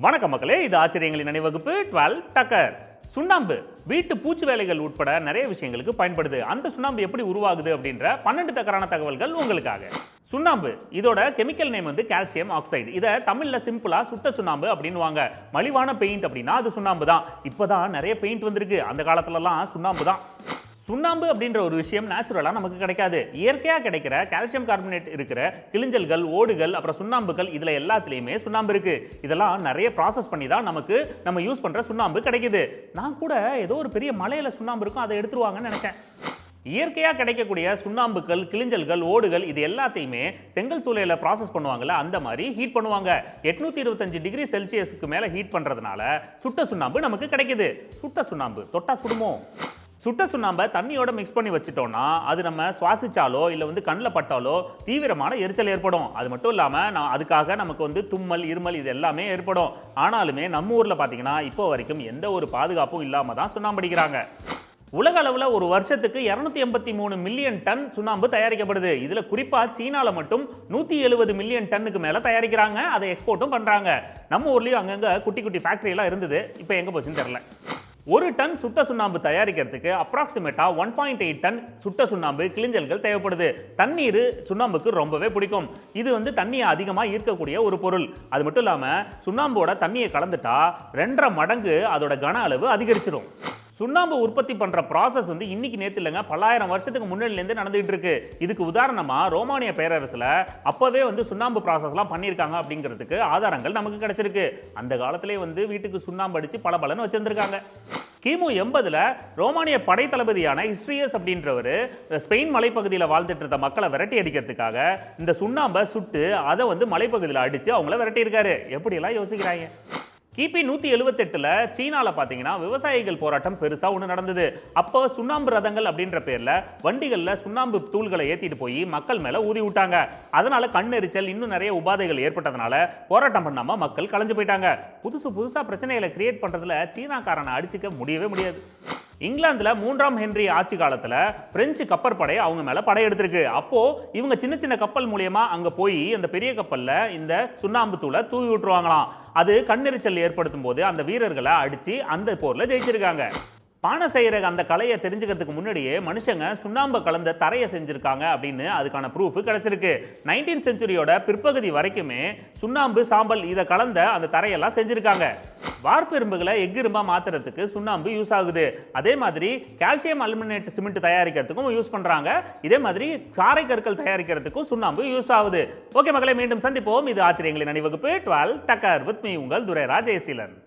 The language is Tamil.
வணக்கம் மக்களே, இது ஆச்சரியங்களின் அணிவகுப்பு 12 டக்கர். சுண்ணாம்பு வீட்டு பூச்சி வேலைகள் உட்பட நிறைய விஷயங்களுக்கு பயன்படுது. அந்த சுண்ணாம்பு எப்படி உருவாகுது அப்படின்ற 12 டக்கரான தகவல்கள் உங்களுக்காக. சுண்ணாம்பு இதோட கெமிக்கல் நேம் வந்து கால்சியம் ஆக்சைடு. இதை தமிழ்ல சிம்பிளா சுட்ட சுண்ணாம்பு அப்படின்னுவாங்க. மலிவான பெயிண்ட் அப்படின்னா அது சுண்ணாம்பு தான். இப்போதான் நிறைய பெயிண்ட் வந்திருக்கு, அந்த காலத்துலலாம் சுண்ணாம்பு தான். சுண்ணாம்பு அப்படின்ற ஒரு விஷயம் நேச்சுரலாக நமக்கு கிடைக்காது. இயற்கையாக கிடைக்கிற கால்சியம் கார்பனேட் இருக்கிற கிளிஞ்சல்கள், ஓடுகள், அப்புறம் சுண்ணாம்புகள், இதில் எல்லாத்துலேயுமே சுண்ணாம்பு இருக்கு. இதெல்லாம் நிறைய ப்ராசஸ் பண்ணி தான் நம்ம யூஸ் பண்ணுற சுண்ணாம்பு கிடைக்குது. நான் கூட ஏதோ ஒரு பெரிய மலையில் சுண்ணாம்பு இருக்கும், அதை எடுத்துருவாங்கன்னு நினைச்சேன். இயற்கையாக கிடைக்கக்கூடிய சுண்ணாம்புகள், கிளிஞ்சல்கள், ஓடுகள் இது எல்லாத்தையுமே செங்கல் சூளையில் ப்ராசஸ் பண்ணுவாங்கல்ல, அந்த மாதிரி ஹீட் பண்ணுவாங்க. 825 டிகிரி செல்சியஸுக்கு மேலே ஹீட் பண்ணுறதுனால சுட்ட சுண்ணாம்பு நமக்கு கிடைக்குது. சுட்ட சுண்ணாம்பு தொட்டா சுடுமோ? சுட்ட சுண்ணாம்பை தண்ணியோட மிக்ஸ் பண்ணி வச்சுட்டோம்னா அது நம்ம சுவாசிச்சாலோ இல்லை கண்ணில் பட்டாலோ தீவிரமான எரிச்சல் ஏற்படும். அது மட்டும் இல்லாமல் அதுக்காக நமக்கு தும்மல், இருமல் இது எல்லாமே ஏற்படும். ஆனாலுமே நம்ம ஊரில் பார்த்தீங்கன்னா இப்போ வரைக்கும் எந்த ஒரு பாதுகாப்பும் இல்லாமல் தான் சுண்ணாம்பு அடிக்கிறாங்க. உலக அளவில் ஒரு வருஷத்துக்கு 283 மில்லியன் டன் சுண்ணாம்பு தயாரிக்கப்படுது. இதில் குறிப்பாக சீனாவில் மட்டும் 170 மில்லியன் டன்னுக்கு மேலே தயாரிக்கிறாங்க. அதை எக்ஸ்போர்ட்டும் பண்ணுறாங்க. நம்ம ஊர்லேயும் அங்கங்கே குட்டி குட்டி ஃபேக்ட்ரியெல்லாம் இருந்தது, இப்போ எங்கே போச்சுன்னு தெரில. ஒரு டன் சுட்ட சுண்ணாம்பு தயாரிக்கிறதுக்கு அப்ராக்சிமேட்டா 1.8 டன் சுட்ட சுண்ணாம்பு கிளிஞ்சல்கள் தேவைப்படுது. தண்ணீர் சுண்ணாம்புக்கு ரொம்பவே பிடிக்கும். இது தண்ணியை அதிகமாக ஈர்க்கக்கூடிய ஒரு பொருள். அது மட்டும் இல்லாமல் சுண்ணாம்போட தண்ணியை கலந்துட்டா 2.5 மடங்கு அதோட கன அளவு அதிகரிச்சிடும். சுண்ணாம்பு உற்பத்தி பண்ற ப்ராசஸ் இன்னைக்கு நேத்து இல்லைங்க, பல்லாயிரம் வருஷத்துக்கு முன்னாடிலேருந்து நடந்துகிட்டு இருக்கு. இதுக்கு உதாரணமா ரோமானிய பேரரசுல அப்பவே சுண்ணாம்பு ப்ராசஸ்லாம் பண்ணியிருக்காங்க அப்படிங்கிறதுக்கு ஆதாரங்கள் நமக்கு கிடைச்சிருக்கு. அந்த காலத்திலே வீட்டுக்கு சுண்ணாம்பு அடிச்சு பலபலன்னு வச்சிருந்திருக்காங்க. கிமு 80ல் ரோமானிய படை தளபதியான ஹிஸ்ட்ரியஸ் அப்படின்றவர் ஸ்பெயின் மலைப்பகுதியில் வாழ்ந்துட்டு இருந்த மக்களை விரட்டி அடிக்கிறதுக்காக இந்த சுண்ணாம்பை சுட்டு அதை மலைப்பகுதியில் அடிச்சு அவங்கள விரட்டி இருக்காரு. எப்படியெல்லாம் யோசிக்கிறாங்க? கிபி 178ல் சீனாவில் பார்த்தீங்கன்னா விவசாயிகள் போராட்டம் பெருசாக ஒன்று நடந்தது. அப்போ சுண்ணாம்பு ரதங்கள் அப்படின்ற பேரில் வண்டிகளில் சுண்ணாம்பு தூள்களை ஏற்றிட்டு போய் மக்கள் மேலே ஊதி விட்டாங்க. அதனால கண்ணெரிச்சல், இன்னும் நிறைய உபாதைகள் ஏற்பட்டதுனால போராட்டம் பண்ணாமல் மக்கள் கலைஞ்சு போயிட்டாங்க. புதுசாக பிரச்சனைகளை கிரியேட் பண்ணுறதுல சீனாக்காரனை அடிச்சுக்க முடியவே முடியாது. இங்கிலாந்துல 3ஆம் ஹென்றி ஆட்சி காலத்துல பிரெஞ்சு கப்பற்படை அவங்க மேல படையெடுத்திருக்கு. அப்போ இவங்க சின்ன சின்ன கப்பல் மூலியமா அங்க போய் அந்த பெரிய கப்பல்ல இந்த சுண்ணாம்பு தூளை தூவி விட்டுருவாங்களாம். அது கண்ணெரிச்சல் ஏற்படுத்தும் போது அந்த வீரர்களை அடிச்சு அந்த போர்ல ஜெயிச்சிருக்காங்க. பானை செய்கிற அந்த கலையை தெரிஞ்சுக்கிறதுக்கு முன்னாடியே மனுஷங்க சுண்ணாம்பை கலந்த தரையை செஞ்சுருக்காங்க அப்படின்னு அதுக்கான ப்ரூஃப் கிடைச்சிருக்கு. 19th செஞ்சுரியோட பிற்பகுதி வரைக்குமே சுண்ணாம்பு, சாம்பல் இதை கலந்த அந்த தரையெல்லாம் செஞ்சுருக்காங்க. வார்ப்பு இரும்புகளை எஃகு மாற்றுறதுக்கு சுண்ணாம்பு யூஸ் ஆகுது. அதே மாதிரி கால்சியம் அலுமினேட் சிமெண்ட் தயாரிக்கிறதுக்கும் யூஸ் பண்ணுறாங்க. இதே மாதிரி சாறை கற்கள் தயாரிக்கிறதுக்கும் சுண்ணாம்பு யூஸ் ஆகுது. ஓகே மக்களை, மீண்டும் சந்திப்போம். இது ஆச்சரியங்களின் அணிவகுப்பு 12 டக்கர் வித் மீ, உங்கள் துரைராஜ் ஜெயசீலன்.